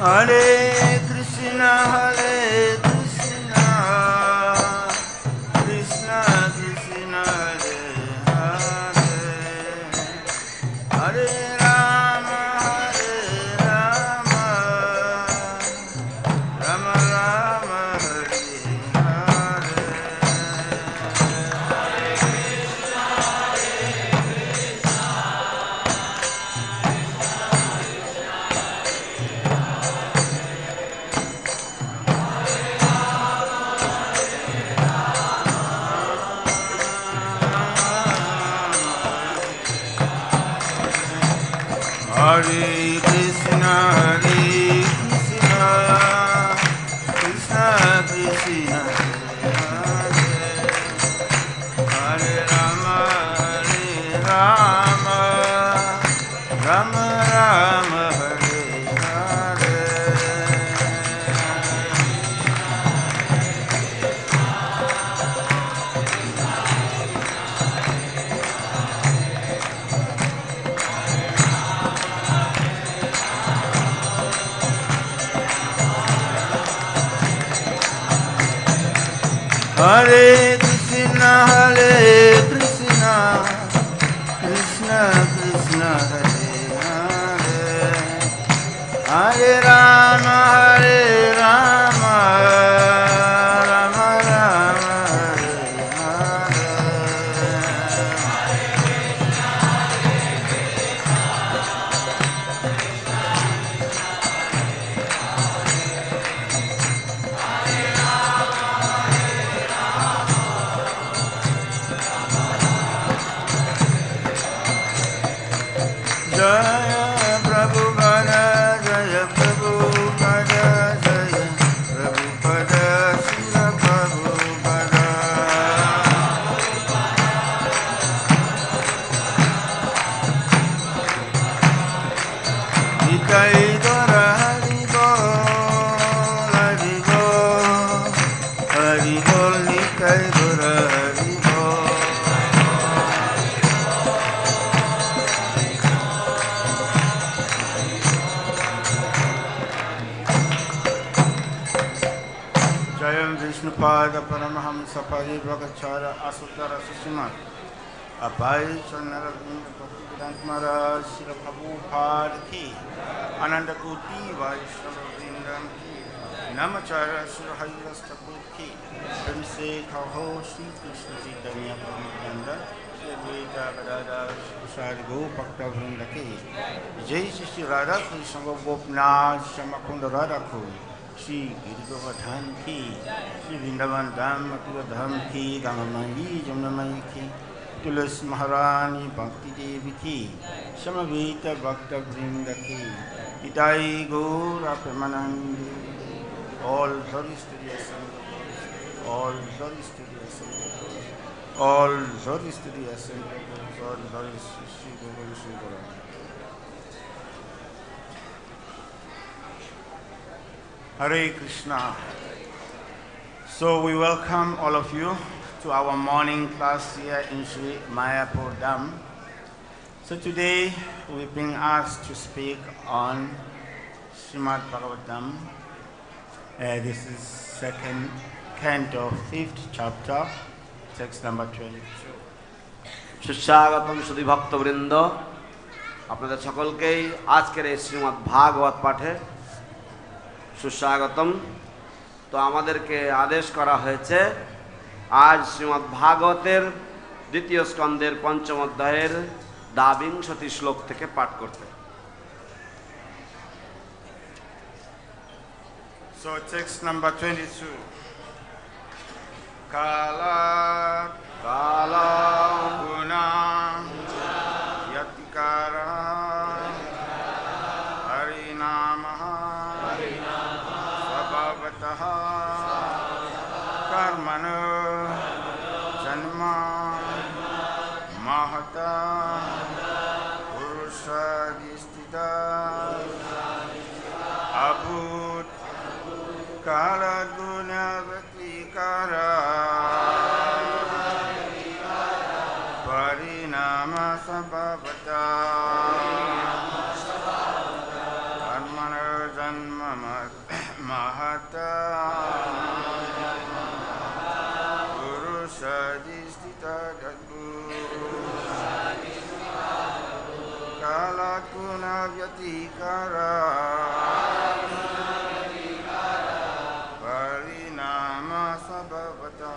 Hare Krishna, Hare Krishna, Krishna Krishna, Hare Hare, Hare Rama, Hare Rama, Rama Rama, Hare Hare. Hare Krishna, Hare Krishna, Krishna Krishna, Hare Hare, Hare Rama, Hare Rama, Rama Rama, Hare Hare. Hare Krishna, Hare Krishna, Krishna Krishna, Hare Hare, Hare Rama, Hare Rama, Rama Rama, Hare Hare. Jaya Prabhupada, Jaya Prabhupada, Jaya Prabhupada, Srila Prabhupada. Nitai Dora Hari Bol, Hari Bol, Hari Bol, Nitai Dora Hari Bol. Jayam Vishnupada Paramahamsa Parivakachara Asutara Susimat Abai Chanaravinda Bhaktivedanta Srila Prabhupada ki Ananda Kuti Vaishnavavindam ki Namachara Srila Haridas Thakur ki Pramse Kaho Shri Krishna Chaitanya Prabhupada Shri Advaita Gadadhar Shri Go Bhakta Vrinda ki Jai Shri Radha Krishna Gopnath Shamakunda Radha Kund Shri Giridhavardhan ki, Shri Vrindavan Dham Dham ki, Gamamayi Jamnamayi ki, Tulasi Maharani Bhakti Devi ki, Samaveta Bhakta Vrinda ki, Itai Gaura Premanandi, all glories to the assembly, all glories to the assembly, all glories to the assembly, all glories to Shri Guru Shri Guru. Hare Krishna. So we welcome all of you to our morning class here in Sri Mayapur Dham. So today we bring us to speak on Srimad Bhagavatam. This is second canto, 5th chapter, text number 22. সুস্বাগতম সুধী ভক্তবৃন্দ, আপনাদের সকলকেই আজকের এই শ্রীমদ্ ভাগবত পাঠে সুস্বাগতম। তো আমাদেরকে আদেশ করা হয়েছে আজ শ্রীমদ্ ভাগবতের দ্বিতীয় স্কন্ধের পঞ্চম অধ্যায়ের দ্বাবিংশতি শ্লোক থেকে পাঠ করতে। So text number 22. Kala কালা Guna Yatikara Harinamaha Sabhavataha Karmana Janma Mahata Purusha Abhut Kala Guna Vatikara Parinama Sabhavata Karmana Janma mahata puruṣadhisthita dadhu kalakuna vyatikara parinama sabhavata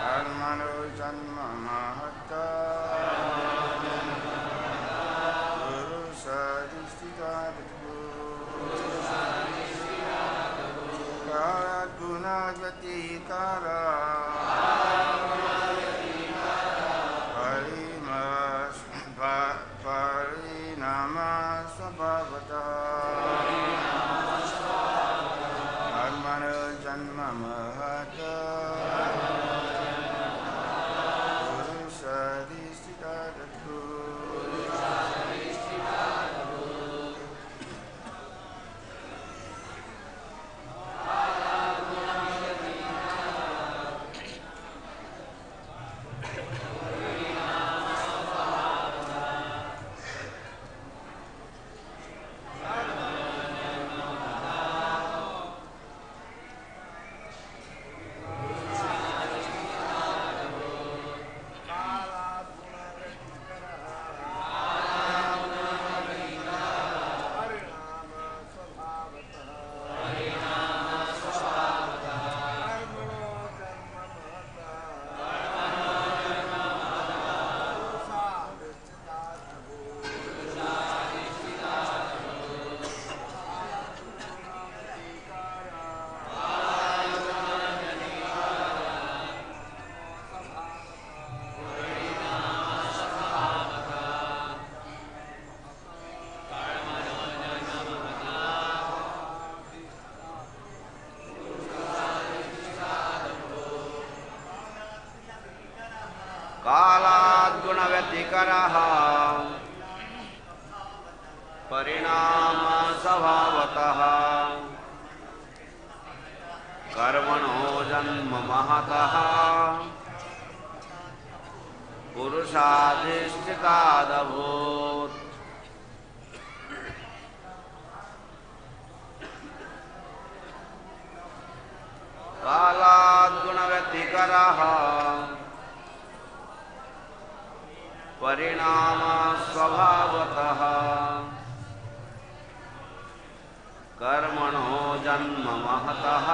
karmano janma mahata puruṣadhisthita dadhu kalakuna vyatikara parinama sabhavata karmano janma mahata puruṣadhisthita dadhu कालाद्गुणव्यतिकरः परिणामस्वभावतः कर्मणो जन्म महतः पुरुषाधिष्ठितादभूत् कालाद्गुणव्यतिकरः परिणामस्वभावतः कर्मणो जन्म महतः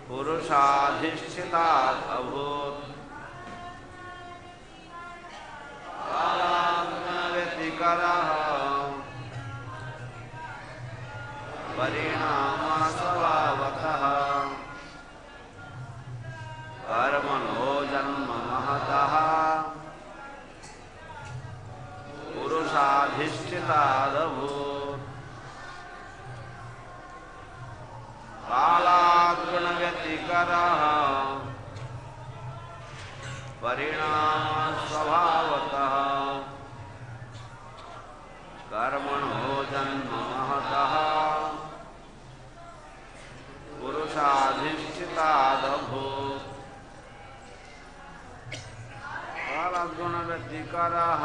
पुरुषाधिष्ठितात् अभूत् कालाद्गुणव्यतिकरः परिणामस्वभावतः कर्मणो जन्म महतः पुरुषाधिष्ठितादभूत् कालाद्गुणव्यतिकरः परिणामस्वभावतः कर्मणो जन्म महतः पुरुषाधिष्ठितादभूत् कालाद्गुणव्यतिकरः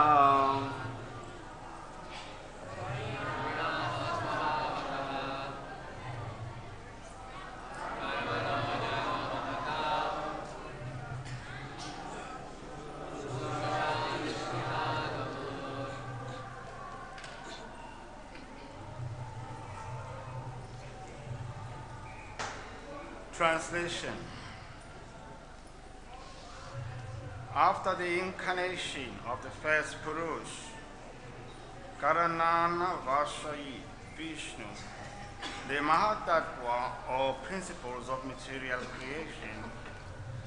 Translation. After the incarnation of the first Purusha, Karanana Vasayi Vishnu, the Mahatattva or principles of material creation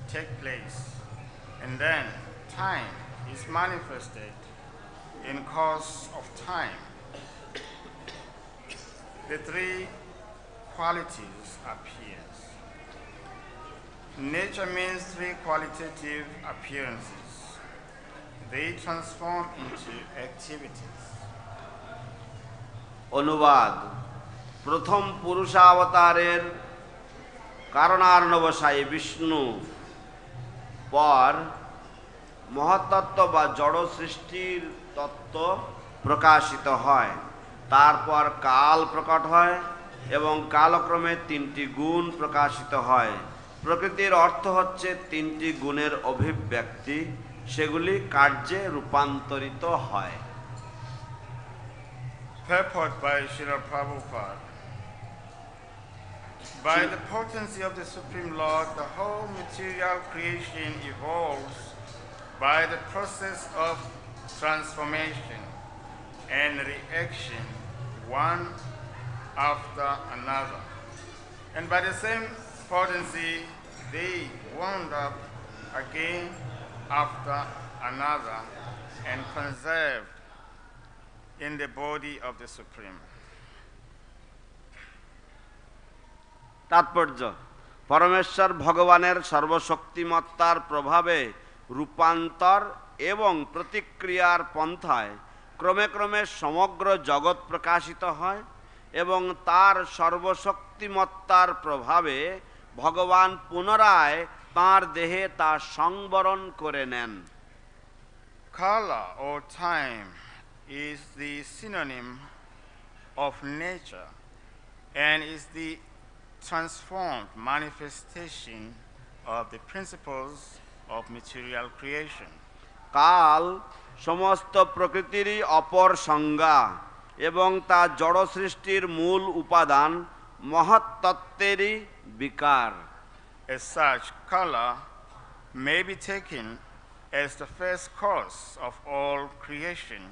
take place, and then time is manifested in course of time. The three qualities appear. Nature means three qualitative appearances. They transform into activities. অনুবাদ প্রথম পুরুষাবতারের কারণার্ণবসায়ী বিষ্ণু পর মহত্তত্ত্ব বা জড় সৃষ্টির তত্ত্ব প্রকাশিত হয়, তারপর কাল প্রকট হয় এবং কালক্রমে তিনটি গুণ প্রকাশিত হয়। প্রকৃতির অর্থ হচ্ছে তিনটি গুণের অভিব্যক্তি, সেগুলি কার্যে রূপান্তরিত হয়। Purport by Srila Prabhupada. By the potency of the Supreme Lord, the whole material creation evolves by the process of transformation and reaction, one after another. And by the same potency, they wound up again after another and conserved in the body of the Supreme. তাৎপর্য: পরমেশ্বর ভগবানের সর্বশক্তিমত্তার প্রভাবে রূপান্তর এবং প্রতিক্রিয়ার পন্থায় ক্রমে ক্রমে সমগ্র জগৎ প্রকাশিত হয় এবং তার সর্বশক্তিমত্তার প্রভাবে ভগবান পুনরায় তাঁর দেহে তা সংবরণ করে নেন। Kala or time is the synonym of nature and is the transformed manifestation of the principles of material creation. কাল সমস্ত প্রকৃতিরই অপর সংজ্ঞা এবং তা জড় সৃষ্টির মূল উপাদান মহত্তত্ত্বেরই বিকার। As such, Kala may be taken as the first cause of all creation,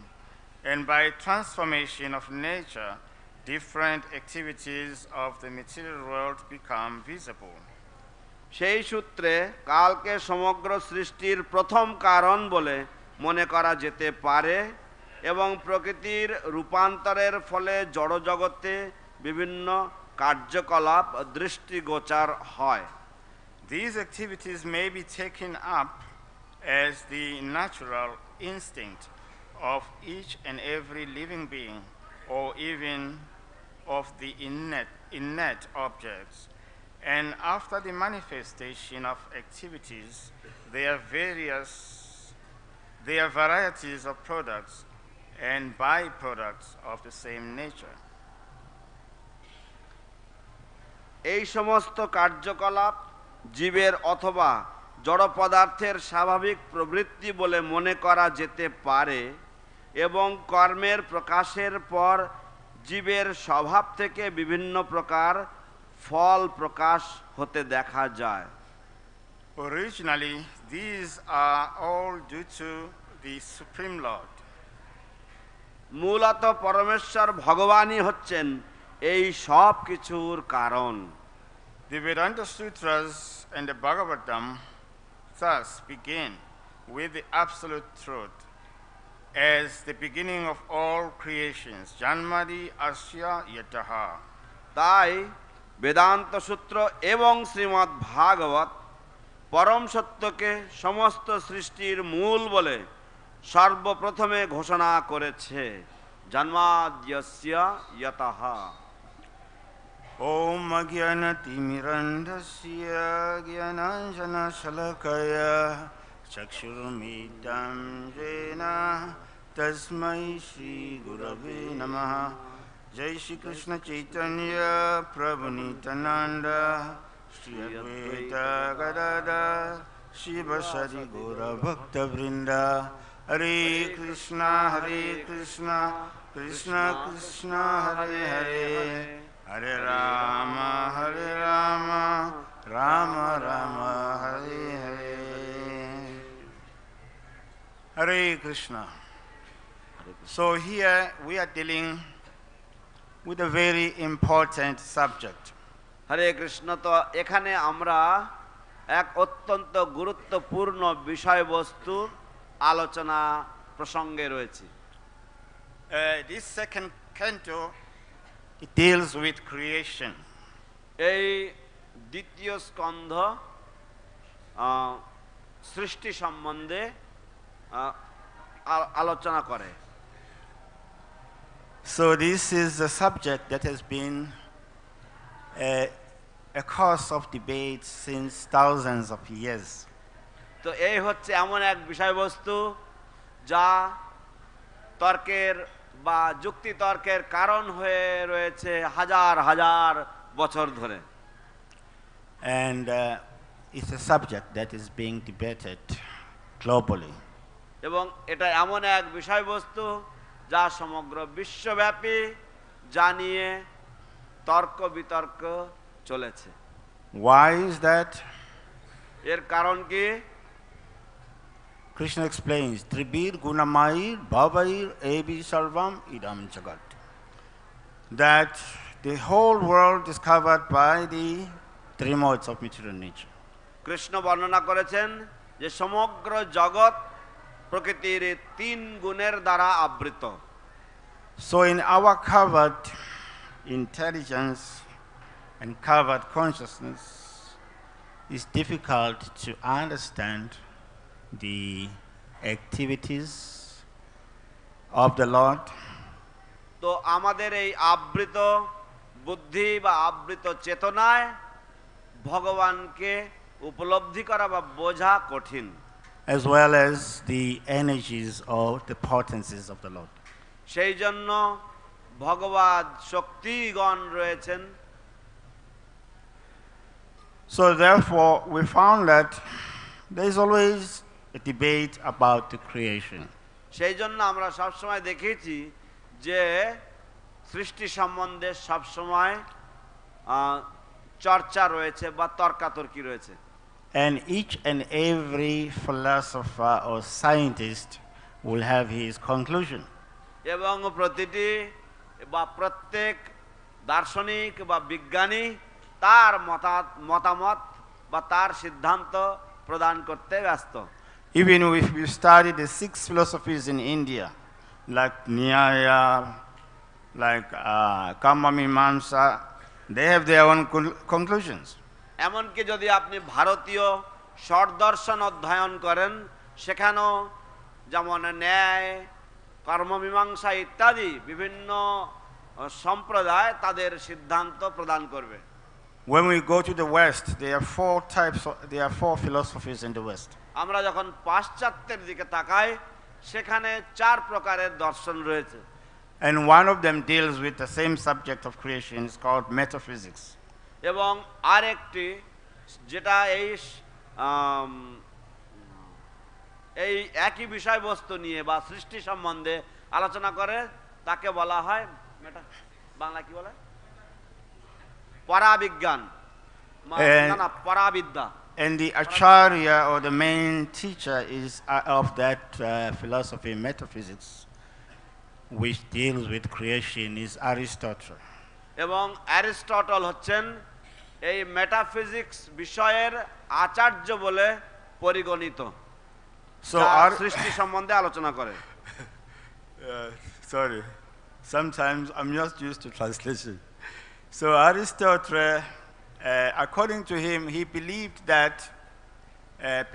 and by transformation of nature, different activities of the material world become visible. সেই সূত্রে কালকে সমগ্র সৃষ্টির প্রথম কারণ বলে মনে করা যেতে পারে এবং প্রকৃতির রূপান্তরের ফলে জড়জগতে বিভিন্ন কার্যকলাপ দৃষ্টিগোচর হয়। These activities may be taken up as the natural instinct of each and every living being, or even of the innate objects. And after the manifestation of activities, there are varieties of products and byproducts of the same nature. এই সমস্ত কার্যকলাপ জীবের অথবা জড় পদার্থের স্বাভাবিক প্রবৃত্তি বলে মনে করা যেতে পারে এবং কর্মের প্রকাশের পর জীবের স্বভাব থেকে বিভিন্ন প্রকার ফল প্রকাশ হতে দেখা যায়। Originally, these are all due to the Supreme Lord. মূলত পরমেশ্বর ভগবানই হচ্ছেন এই সব কিছুর কারণ। The Vedanta Sutras and the Bhagavatam thus begin with the absolute truth as the beginning of all creations, janmadi āsyataḥ. তাই বেদান্ত সূত্র এবং শ্রীমদ্ ভাগবত পরম সত্যকে সমস্ত সৃষ্টির মূল বলে সর্বপ্রথমে ঘোষণা করেছে, জন্মাদ্যস্য যতঃ। Om ajnanatimmirandhasya jnananjanashalakaya chakshurumidam yena tasmai Shri Gurave Namah. Jai Shri Krishna Chaitanya Prabhu Nityananda Shri Advaita Gadadhar Shivasari Gaura Bhakta Vrinda. Hare Krishna Krishna Krishna Hare Hare, Hare Rama Rama Rama Hare Hare. Hare Krishna. So here we are dealing with a very important subject. হরে কৃষ্ণ। তো এখানে আমরা এক অত্যন্ত গুরুত্বপূর্ণ বিষয়বস্তু আলোচনা প্রসঙ্গে রয়েছে। This second canto, it deals with creation. এই দ্বিতীয় স্কন্ধ সৃষ্টি সম্বন্ধে আলোচনা করে। So this is a subject that has been a cause of debate since thousands of years. তো এই হচ্ছে এমন এক বিষয়বস্তু যা তর্কের বা যুক্তিতর্কের কারণ হয়ে রয়েছে হাজার হাজার বছর ধরে। And it's a subject that is being debated globally. এবং এটা এমন এক বিষয়বস্তু যা সমগ্র বিশ্বব্যাপী জানিয়ে তর্ক বিতর্ক চলেছে। Why is that? এর কারণ কি? Krishna explains, Tribir Gunamair Bhavair Ebi Sarvam Idam Jagat. That the whole world is covered by the three modes of material nature. Krishna বর্ণনা করেছেন যে সমগ্র জগৎ প্রকৃতির তিন গুণের দ্বারা আবৃত। So in our covered intelligence and covered consciousness, it's difficult to understand the activities of the Lord. তো আমাদের এই আবৃত বুদ্ধি বা আবৃত চেতনায় ভগবানকে উপলব্ধি করা বা বোঝা কঠিন। As well as the energies or the potencies of the Lord. সেই জন্য ভগবান শক্তিগণ রয়েছেন। So therefore we found that there is always a debate about the creation. সেই জন্য আমরা সবসময় দেখেছি যে সৃষ্টি সম্বন্ধে সবসময় চর্চা রয়েছে বা তর্কাতর্কি রয়েছে। And each and every philosopher or scientist will have his conclusion. এবং প্রতিটি বা প্রত্যেক দার্শনিক বা বিজ্ঞানী তার মতামত বা তার সিদ্ধান্ত প্রদান করতে ব্যস্ত। Even if you study the 6 philosophies in India, like Nyaya, like Kamamimamsa, they have their own conclusions. এমনকি যদি আপনি ভারতীয় ষড়দর্শন অধ্যয়ন করেন, সেখানেও যেমন ন্যায়, কর্মমীমাংসা ইত্যাদি বিভিন্ন সম্প্রদায় তাদের সিদ্ধান্ত প্রদান করবে। When we go to the West, there are four philosophies in the West. আমরা যখন পাশ্চাত্যের দিকে তাকাই, সেখানে 4 প্রকারের দর্শন রয়েছে। And one of them deals with the same subject of creation. It's called metaphysics. এবং আরেকটি যেটা এই একই বিষয়বস্তু নিয়ে বা সৃষ্টি সম্বন্ধে আলোচনা করে, তাকে বলা হয় বাংলা কি বলে? পরাবিজ্ঞান, না পরাবিদ্যা। And the acharya or the main teacher is of that philosophy, metaphysics, which deals with creation, is Aristotle. এবং অ্যারিস্টটল হচ্ছেন এই মেটাফিজিক্স বিষয়ের আচার্য বলে পরিগণিত। So সৃষ্টি সম্বন্ধে আলোচনা করে। Sorry, sometimes I'm just used to translation. So Aristotle, according to him, he believed that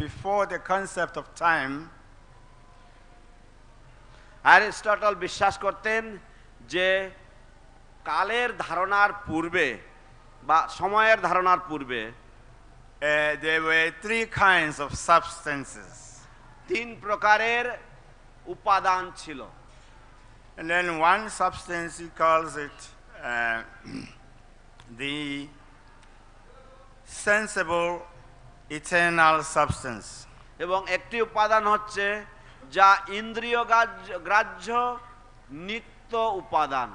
before the concept of time, Aristotle বিশ্বাস করতেন যে কালের ধারণার পূর্বে বা সময়ের ধারণার পূর্বে there were 3 kinds of substances. 3 প্রকারের উপাদান ছিল। And then one substance, he calls it the sensible eternal substance. এবং একটি উপাদান হচ্ছে যা ইন্দ্রিয় গ্রাহ্য নিত্য উপাদান।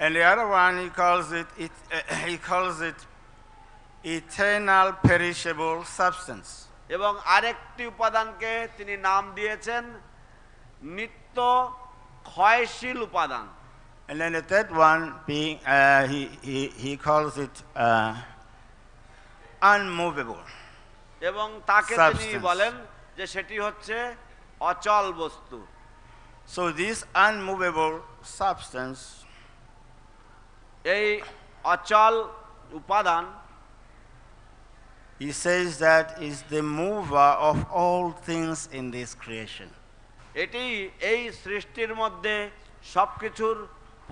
And the other one, he calls it eternal perishable substance. এবং আরেকটি উপাদানকে তিনি নাম দিয়েছেন নিত্য ক্ষয়শীল উপাদান। And then the third one being, he calls it unmovable. এবং তাকে তিনি বলেন যে সেটি হচ্ছে অচল বস্তু। So this unmovable substance, এই অচল উপাদান, he says that is the mover of all things in this creation. এটি এই সৃষ্টির মধ্যে সবকিছুর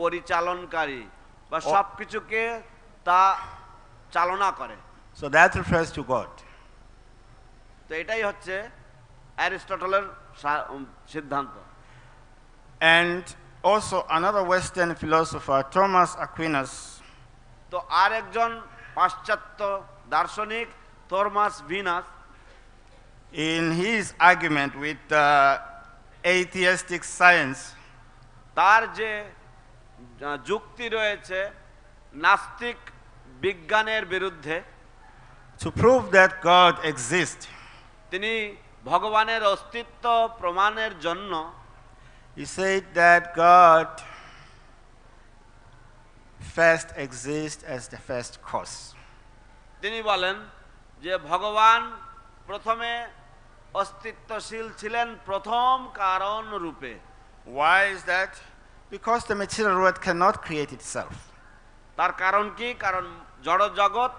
পরিচালনকারী বা সবকিছুকে তা চালনা করে। So that refers to God. তো এটাই হচ্ছে অ্যারিস্টটলের সিদ্ধান্ত। And also another Western philosopher, Thomas Aquinas, তো আর একজন পাশ্চাত্য দার্শনিক Thomas Venus in his argument with atheistic science, তার যে যুক্তি রয়েছে নাস্তিক বিজ্ঞানের বিরুদ্ধে, to prove that God exists, তিনি ভগবানের অস্তিত্ব প্রমাণের জন্য he said that God first exists as the first cause. তিনি বলেন যে ভগবান প্রথমে অস্তিত্বশীল ছিলেন প্রথম কারণ রূপে। Why is that? Because the material world cannot create itself. তার কারণ কি? কারণ জড় জগৎ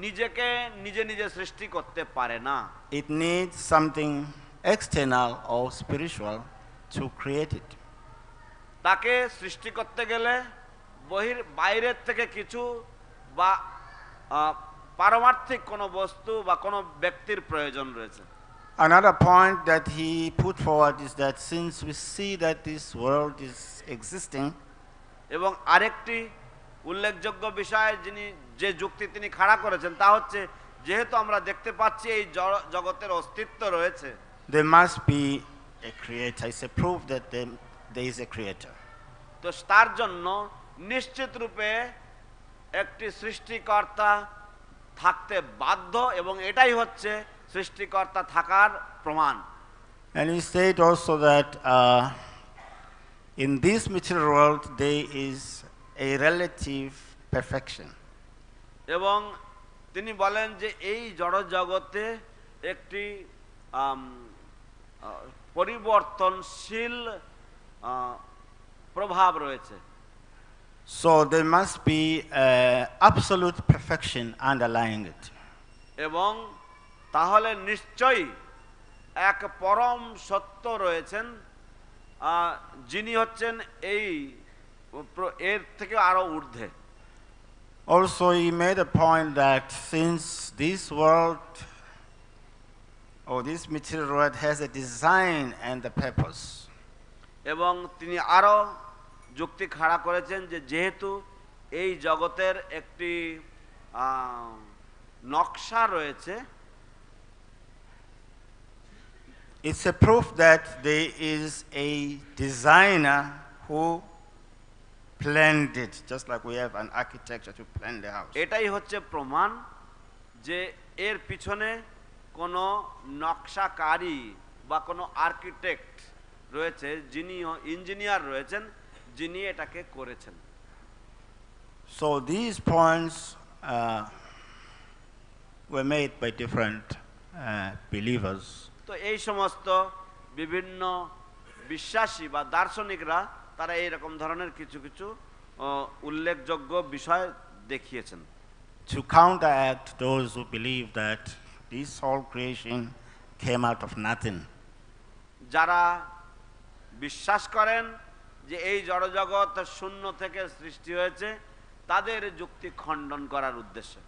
নিজেকে নিজে নিজে সৃষ্টি করতে পারে না। It needs something external or spiritual to create it. তাকে সৃষ্টি করতে গেলে বাইরের থেকে কিছু বা পারমার্থিক কোনো বস্তু বা কোনো ব্যক্তির প্রয়োজন রয়েছে। Another point that he put forward is that since we see that this world is existing, এবং আরেকটি উল্লেখযোগ্য বিষয় যে যুক্তি তিনি খাড়া করেছেন তা হচ্ছে যেহেতু আমরা দেখতে পাচ্ছি এই জগতের অস্তিত্ব রয়েছে, there must be a creator. It's a proof that there is a creator. তো তার জন্য নিশ্চিত রূপে একটি সৃষ্টিকর্তা থাকতে বাধ্য এবং এটাই হচ্ছে সৃষ্টিকর্তা থাকার প্রমাণ। And he said also that in this material world there is a relative perfection. এবং তিনি বলেন যে এই জড় জগতে একটি পরিবর্তনশীল প্রভাব রয়েছে। So there must be absolute perfection underlying it. এবং তাহলে নিশ্চয়ই এক পরম সত্য রয়েছেন যিনি হচ্ছেন এর থেকে আরো ঊর্ধ্বে। Also he made a point that since this world or this material world has a design and a purpose, এবং তিনি আরো যুক্তি খাড়া করেছেন যে যেহেতু এই জগতের একটি নকশা রয়েছে, it's a proof that there is a designer who planned it, just like we have an architecture to plan the house. এটাই হচ্ছে প্রমাণ যে এর পিছনে কোনো নকশাকারী বা কোনো আর্কিটেক্ট রয়েছে, যিনি ইঞ্জিনিয়ার রয়েছেন, যিনি এটাকে করেছেন। So these points were made by different believers. তো এই সমস্ত বিভিন্ন বিশ্বাসী বা দার্শনিকরা তারা এইরকম ধরনের কিছু কিছু উল্লেখযোগ্য বিষয় দেখিয়েছেন। To counteract those who believe that this whole creation came out of nothing. যারা বিশ্বাস করেন যে এই জড়জগৎ শূন্য থেকে সৃষ্টি হয়েছে, তাদের যুক্তি খণ্ডন করার উদ্দেশ্যে।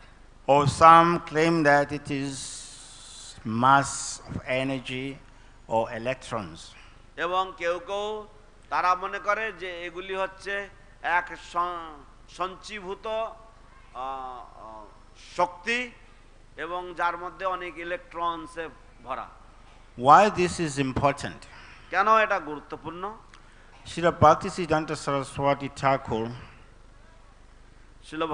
Or some claim that it is mass of energy or electrons. এবং কেউ কেউ তারা মনে করে যে এগুলি হচ্ছে এক সঞ্চীভূত শক্তি এবং যার মধ্যে অনেক ইলেকট্রনসে ভরা। Why this is important? কেন এটা গুরুত্বপূর্ণ? Srila Bhaktisiddhanta Sarasvatī Thakur, Srila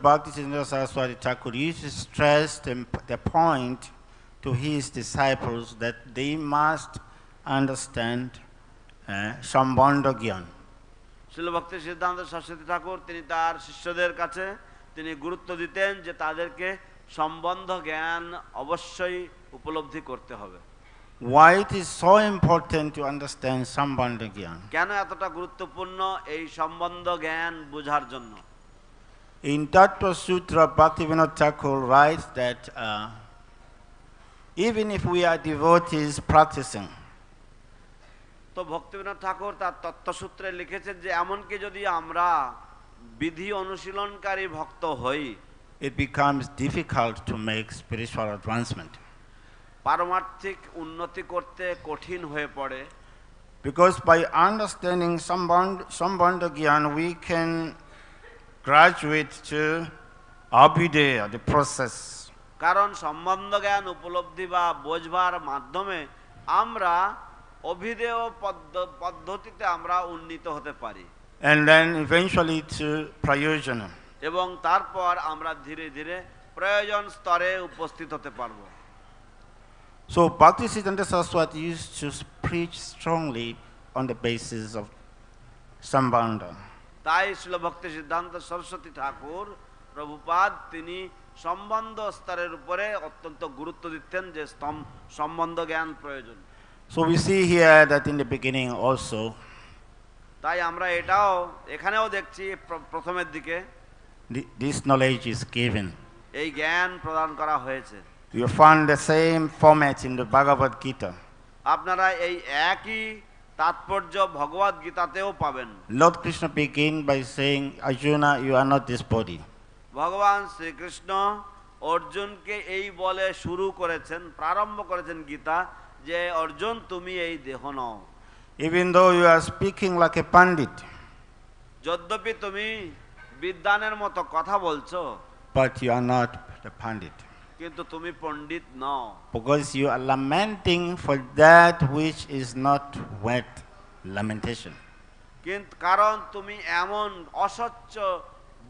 Bhaktisiddhanta Sarasvatī Thakur used to stress the point to his disciples that they must understand Sambandha Gyan. Srila Bhaktisiddhanta Sarasvatī Thakur তিনি তার শিষ্যদের কাছে তিনি গুরুত্ব দিতেন যে তাদেরকে সম্বন্ধ জ্ঞান অবশ্যই উপলব্ধি করতে হবে। Why it is so important to understand Sambandha Gyan? কেন এতটা গুরুত্বপূর্ণ এই সম্বন্ধ জ্ঞান বোঝার জন্য? In Tattva Sutra, Bhaktivinoda Thakur writes that even if we are devotees practicing, তো ভক্তিবিনোদ ঠাকুর তার তত্ত্বসূত্রে লিখেছেন যে এমনকি যদি আমরা বিধি অনুশীলনকারী ভক্ত হই, it becomes difficult to make spiritual advancement. পারমার্থিক উন্নতি করতে কঠিন হয়ে পড়ে। Because by understanding sambandha gyan, we can graduate to abhidaya, the process. কারণ সম্বন্ধ জ্ঞান উপলব্ধি বা বোঝবার মাধ্যমে আমরা অভিধেয় পদ্ধতিতে আমরা উন্নীত হতে পারি। And then eventually to prayojana. এবং তারপর আমরা ধীরে ধীরে প্রয়োজন স্তরে উপস্থিত হতে পারবো। So Bhaktisiddhanta Sarasvatī used to preach strongly on the basis of sambandha. তাই শ্রীল ভক্তি সিদ্ধান্ত সরস্বতী ঠাকুর প্রভুপাদ তিনি সম্বন্ধ স্তরের উপরে অত্যন্ত গুরুত্ব দিতেন যে সম্বন্ধ জ্ঞান প্রয়োজন। So we see here that in the beginning also, তাই আমরা এটাও এখানেও দেখছি প্রথমের দিকে this knowledge is given. এই জ্ঞান প্রদান করা হয়েছে। You find the same format in the Bhagavad Gita. আপনারা এই একই তাৎপর্য ভগবদ গীতাতেও পাবেন। Lord Krishna began by saying, Arjuna, you are not this body. ভগবান শ্রীকৃষ্ণ অর্জুনকে এই বলে শুরু করেছেন, প্রারম্ভ করেছেন গীতা, যে অর্জুন তুমি এই দেহ নও। Even though you are speaking like a pandit, যদ্যপি তুমি বিদ্বানের মতো কথা বলছো, but you are not the pandit. কিন্তু তুমি পণ্ডিত নও। Because you are lamenting for that which is not worth lamentation. কিন্তু কারণ তুমি এমন অসচ্য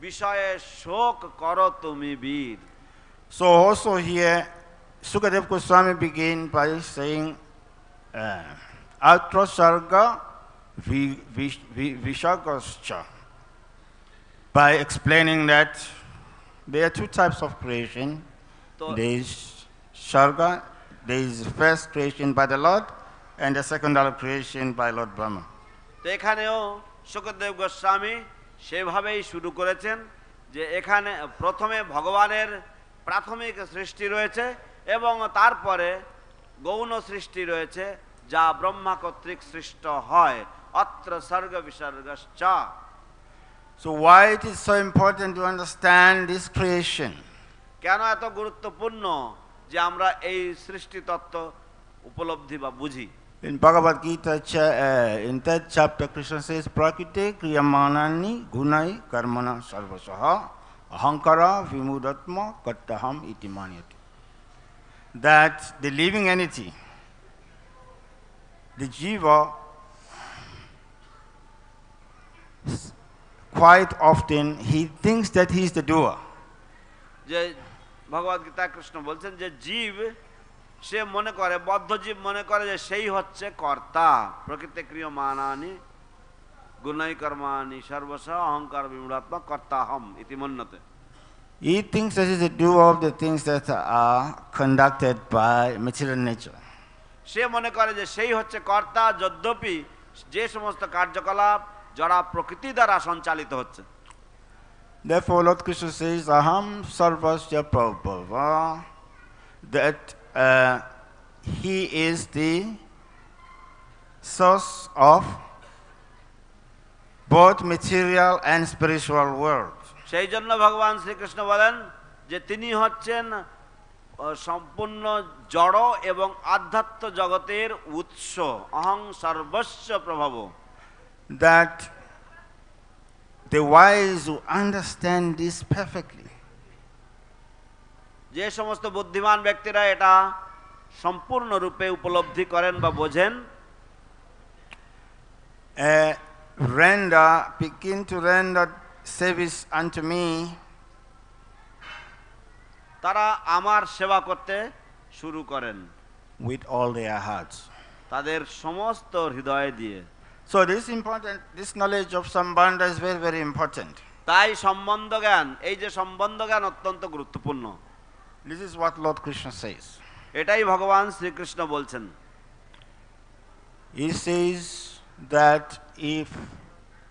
বিষয়ে শোক করো তুমি বীর। So also here, Sukadeva Goswami began by saying, Atra sarga vishagascha, by explaining that there are two types of creation. There is sarga, there is first creation by the Lord, and the secondary creation by Lord Brahmā. তো এখানেও সুখদেব গোস্বামী সেভাবেই শুরু করেছেন যে এখানে প্রথমে ভগবানের প্রাথমিক সৃষ্টি রয়েছে এবং তারপরে গৌণ সৃষ্টি রয়েছে যা ব্রহ্মা কর্তৃক সৃষ্ট হয়। অত্র সর্গ বিসর্গশ্চ। So why it is so important to understand this creation? কেন এত গুরুত্বপূর্ণ যে আমরা এই সৃষ্টি তত্ত্ব উপলব্ধি বা বুঝি? In Bhagavad Gita, in that chapter, Krishna says, Prakrite kriyamanani gunai karmana sarvasaha ahankara vimudatma kattaham iti manyate. That the living entity, the jiva, quite often he thinks that he is the doer. যে ভগবদ গীতা কৃষ্ণ বলছেন যে জীব সে মনে করে, বদ্ধ জীব মনে করে যে সেই হচ্ছে কর্তা। প্রকৃতি ক্রিয়মাণানি গুণাই কর্মাণি সর্বশ অহংকার বিমূঢ়াত্মা কর্তাহম ইতি মন্যতে। He thinks that he is the doer of the things that are conducted by material nature. সে মনে করে যে সেই হচ্ছে কর্তা, যদ্যপি যে সমস্ত কার্যকলাপ যারা প্রকৃতি দ্বারা সঞ্চালিত হচ্ছে। Therefore, Lord Krishna says, Aham sarvasya prabhava, that he is the source of both material and spiritual world. সেই জন্য ভগবান শ্রীকৃষ্ণ বলেন যে তিনি হচ্ছেন সম্পূর্ণ জড় এবং আধ্যাত্ম জগতের উৎস। অহং সর্বস্ব প্রভব। That the wise who understand this perfectly, যে সমস্ত বুদ্ধিমান ব্যক্তিরা এটা সম্পূর্ণরূপে উপলব্ধি করেন বা বোঝেন, begin to render service unto me, তারা আমার সেবা করতে শুরু করেন with all their hearts. তাদের সমস্ত হৃদয় দিয়ে। So this knowledge of sambandha is very, very important. তাই সম্বন্ধ জ্ঞান, এই যে সম্বন্ধ জ্ঞান অত্যন্ত গুরুত্বপূর্ণ। This is what Lord Krishna says. এটাই ভগবান শ্রীকৃষ্ণ বলছেন। He says that if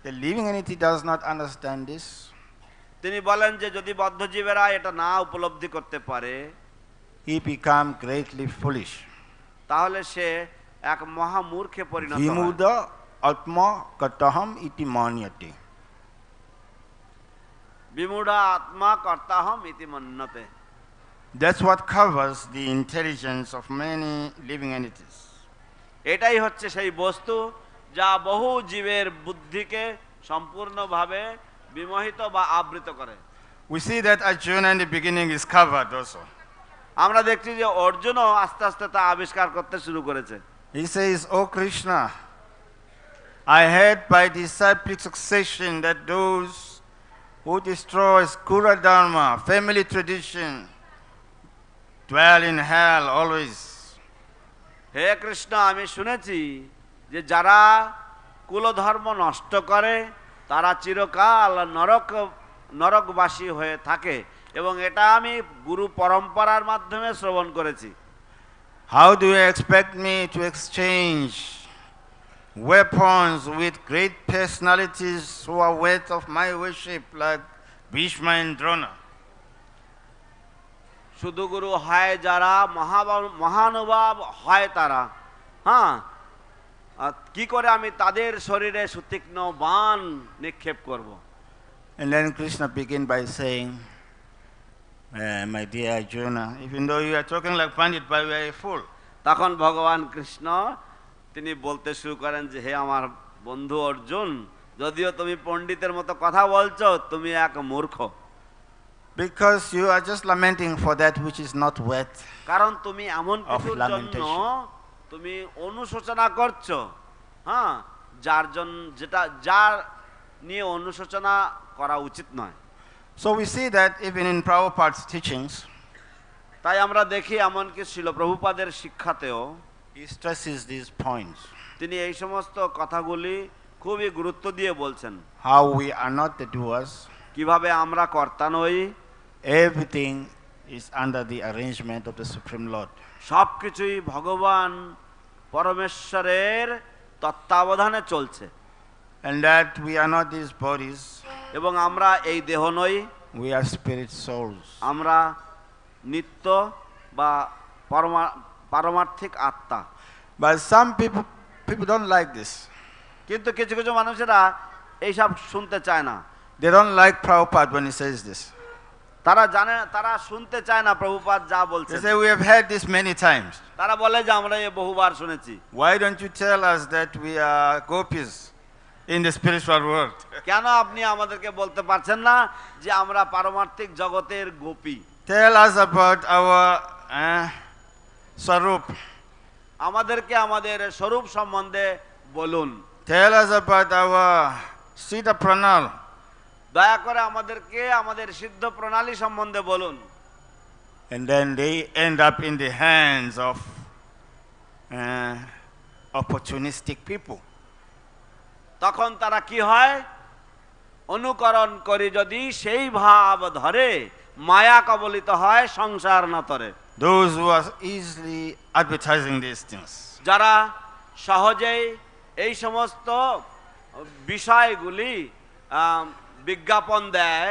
the living entity does not understand this, তিনি বলেন যে যদি বদ্ধজীবেরা এটা না উপলব্ধি করতে পারে, he become greatly foolish. তাহলে সে এক মহামূর্খে পরিণত হয়। Vimuda atma kataham iti manyate. বিমূঢ় আত্মা কর্তাহম ইতি মন্যতে। That's what covers the intelligence of many living entities. এটাই হচ্ছে সেই বস্তু যা বহু জীবের বুদ্ধিকে সম্পূর্ণভাবে বিমোহিত বা আবৃত করে। We see that Arjuna in the beginning is covered also. আমরা দেখছি যে অর্জুনও আস্তে আস্তে তা আবিষ্কার করতে শুরু করেছে। He says, "Oh Krishna, I heard by disciplic succession that those who destroys Kura Dharma, family tradition, dwell in hell always." হে কৃষ্ণ, আমি শুনেছি যে যারা কুলধর্ম নষ্ট করে তারা চিরকাল নরকবাসী হয়ে থাকে, এবং এটা আমি গুরু পরম্পরার মাধ্যমে শ্রবণ করেছি। How do you expect me to exchange weapons with great personalities who are worth of my worship like Bhishma and Drona? শুধু গুরু হয় যারা মহানুভাব হয় তারা, হ্যাঁ, কি করে আমি তাদের শরীরে সুতীক্ষ্ণ বাণ নিক্ষেপ করব? And then Krishna began by saying, "My dear Arjuna, even though you are talking like Pandit, but you are a fool." তখন ভগবান কৃষ্ণ তিনি বলতে শুরু করেন যে, হে আমার বন্ধু অর্জুন, যদিও তুমি পণ্ডিতের মতো কথা বলছো, তুমি এক মূর্খ। Because you are just lamenting for that which is not worth. কারণ তুমি এমন কিছুর জন্য তুমি অনুশোচনা করছো, হ্যাঁ, যার নিয়ে অনুশোচনা করা উচিত নয়। So we see that even in Prabhupada's teachings, তাই আমরা দেখি এমনকি শ্রীল প্রভুপাদের শিক্ষাতেও he stresses these points. তিনি এই সমস্ত কথাগুলি খুবই গুরুত্ব দিয়ে বলছেন। How we are not the doers. কিভাবে আমরা কর্তা নই। Everything is under the arrangement of the Supreme Lord. সবকিছুই ভগবান পরমেশ্বরের তত্ত্বাবধানে চলছে। And that we are not these bodies. এবং আমরা এই দেহ নই। We are spirit souls. আমরা নিত্য বা পারমার্থিক আত্মা। But some people don't like this. কিন্তু কিছু কিছু মানুষেরা এইসব শুনতে চায় না। They don't like Prabhupada when he says this. তারা শুনতে চায় না প্রভুপাদ যা বলছেন। They say, "We have heard this many times." তারা বলে যে আমরা এ বহুবার শুনেছি। Why don't you tell us that we are gopis in the spiritual world? কেন আপনি আমাদেরকে বলতে পারছেন না যে আমরা পারমার্থিক জগতের Gopi? Tell us about our swarup. আমাদেরকে আমাদের স্বরূপ সম্বন্ধে বলুন। Tell us about our siddha pranal. দয়া করে আমাদেরকে আমাদের সিদ্ধ প্রণালী সম্বন্ধে বলুন। And then they end up in the hands of opportunistic people. তখন তারা কি হয়? অনুকরণ করে যদি সেই ভাব ধরে মায়া কবলিত হয় সংসার নতরে। Those who are easily advertising these things. যারা সহজেই এই সমস্ত বিষয়গুলি বিজ্ঞাপন দেয়।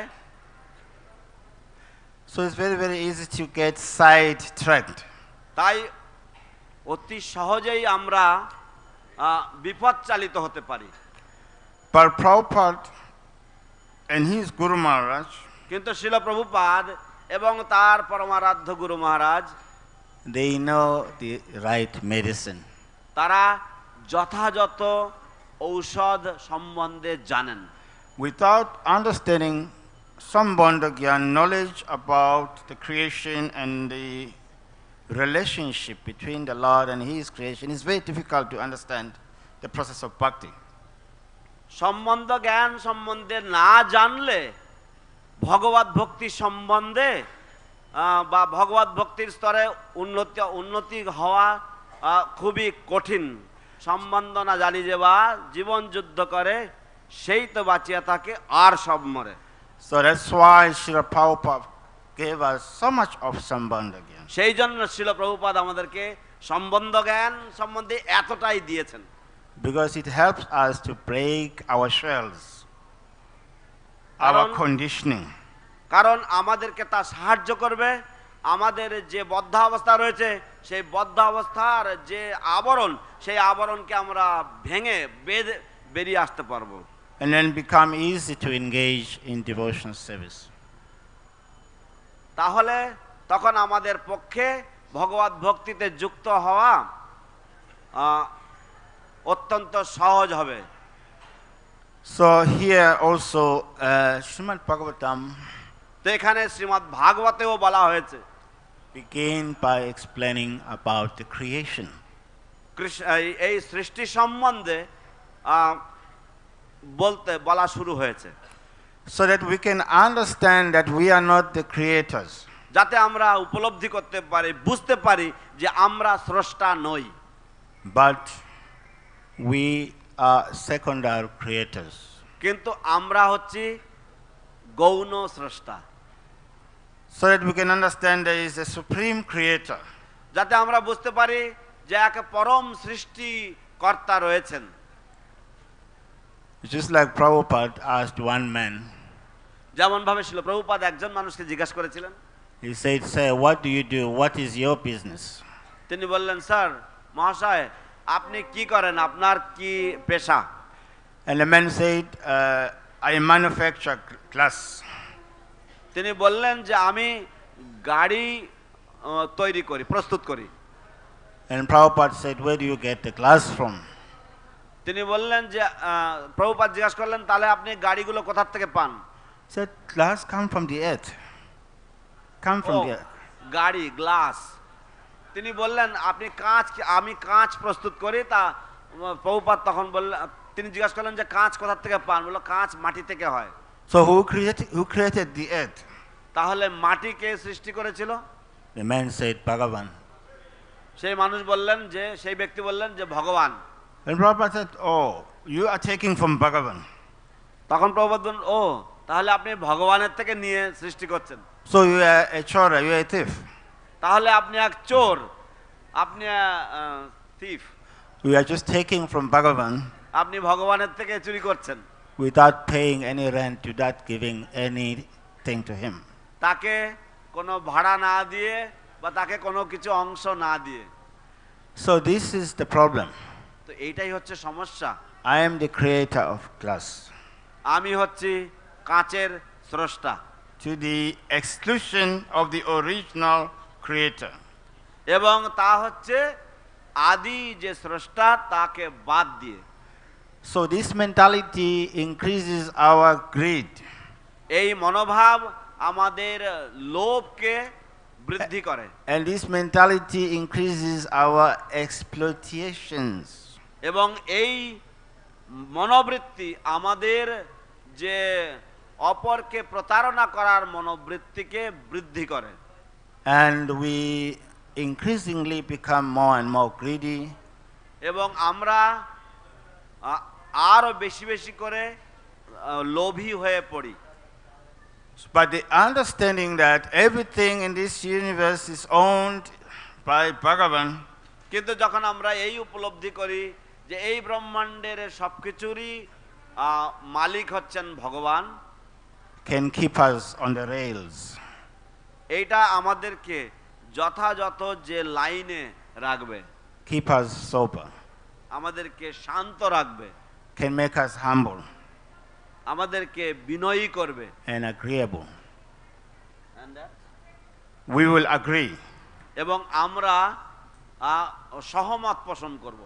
So it's very, very easy to get sidetracked. তাই অতি সহজেই আমরা বিপদ চালিত হতে পারি। But Prabhupada and his Guru Maharaj, কিন্তু শিল প্রভুপাদ এবং তার পরমারাধ্য গুরু মহারাজ, they know the right medicine. তারা যথাযথ ঔষধ সম্বন্ধে জানেন। Without understanding Sambandha Gyan, knowledge about the creation and the relationship between the Lord and His creation, it's very difficult to understand the process of bhakti. সম্বন্ধ জ্ঞান সম্বন্ধে না জানলে ভগবত ভক্তি সম্বন্ধে বা ভগবত ভক্তির স্তরে উন্নতি হওয়া খুবই কঠিন। সম্বন্ধ না জানি যে বা জীবন যুদ্ধ করে সেই তো বাঁচিয়া থাকে আর সব মরে। So that's why Srila Prabhupada gave us so much of Sambandha Gyan. সেই জন্য শ্রীল প্রভুপাদ আমাদেরকে সম্বন্ধ জ্ঞান সম্বন্ধে এতটাই দিয়েছেন। Because it helps us to break our shells, our conditioning. কারণ আমাদেরকে তা সাহায্য করবে আমাদের যে বদ্ধ অবস্থা রয়েছে সেই বদ্ধ অবস্থার যে আবরণ, সেই আবরণকে আমরা ভেঙে বেরিয়ে আসতে পারবো। And then become easy to engage in devotional service. তাহলে তখন আমাদের পক্ষে ভগবত ভক্তিতে যুক্ত হওয়া অত্যন্ত সহজ হবে। So here also Srimad Bhagavatam তো এখানে শ্রীমদ্ ভাগবতেও বলা হয়েছে, begin by explaining about the creation. এই সৃষ্টি সম্বন্ধে বলা শুরু হয়েছে, so that we can understand that we are not the creators. যাতে আমরা উপলব্ধি করতে পারি, বুঝতে পারি যে আমরা স্রষ্টা নই, but we are secondary creators. কিন্তু আমরা হচ্ছি গৌণ স্রষ্টা। So that we can understand there is a supreme creator. যাতে আমরা বুঝতে পারি যে এক পরম সৃষ্টিকর্তা রয়েছেন। Just like Prabhupada asked one man, যেমন ভাবে ছিল প্রভুপাদ একজন মানুষকে জিজ্ঞাসা করেছিলেন, he said, sir, what do you do? What is your business? তিনি বললেন, স্যার মহাশয় আপনি কি করেন, আপনার কি পেশা? And the man said, I manufacture glass. তিনি বললেন যে আমি গাড়ি তৈরি করি, প্রস্তুত করি। And Prabhupada said, where do you get the glass from? তিনি বললেন যে প্রভুপাদ জিজ্ঞাসা করলেন, তাহলে আপনি গাড়িগুলো কোথা থেকে পান? He said, glass come from the earth. Come from the earth. গাড়ি, গ্লাস। তিনি বললেন আমি কাঁচ প্রস্তুত করি। তা প্রভুপাদ তখন বললেন, তিনি জিজ্ঞাসা করলেন যে কাঁচ কোথা থেকে পান? বলল কাঁচ মাটি থেকে হয়। So who created the earth? তাহলে মাটি কে সৃষ্টি করেছিল? The man said, Bhagavan. সেই মানুষ বললেন যে, সেই ব্যক্তি বললেন যে ভগবান। And Prabhupada said, oh, you are taking from Bhagavan. তখন প্রভুপাদ বললেন, ও তাহলে আপনি ভগবানের থেকে নিয়ে সৃষ্টি করছেন। So you are a chora, you are a thief. তাহলে আপনি এক চোর, আপনি thief. We are just taking from Bhagavan আপনি ভগবানের থেকে চুরি করছেন, without paying any rent, without giving anything to him. তাকে কোনো ভাড়া না দিয়ে বা তাকে কোনো কিছু অংশ না দিয়ে। So this is the problem. তো এইটাই হচ্ছে সমস্যা। I am the creator of glass, আমি হচ্ছি কাঁচের স্রষ্টা, to the exclusion of the original creator. এবং তা হচ্ছে আদি যে স্রষ্টা তাকে বাদ দিয়ে। So this mentality increases our greed. এই মনোভাব আমাদের লোভকে বৃদ্ধি করে, And this mentality increases our exploitations. এবং এই মনোবৃত্তি আমাদের যে অপরকে প্রতারণা করার মনোবৃত্তিকে বৃদ্ধি করে। And we increasingly become more and more greedy. এবং আমরা আরো বেশি বেশি করে লোভী হয়ে পড়ি। But the understanding that everything in this universe is owned by Bhagavan, কিন্তু যখন আমরা এই উপলব্ধি করি যে এই ব্রহ্মাণ্ডের সবকিছুরই মালিক হচ্ছেন ভগবান, can keep us on the rails. এইটা আমাদেরকে যথাযথ যে লাইনে রাখবে, Keep us sober. আমাদেরকে শান্ত রাখবে, Can make us humble আমাদেরকে বিনয়ী করবে। and agreeable. We will agree. এবং আমরা সহমত পোষণ করব।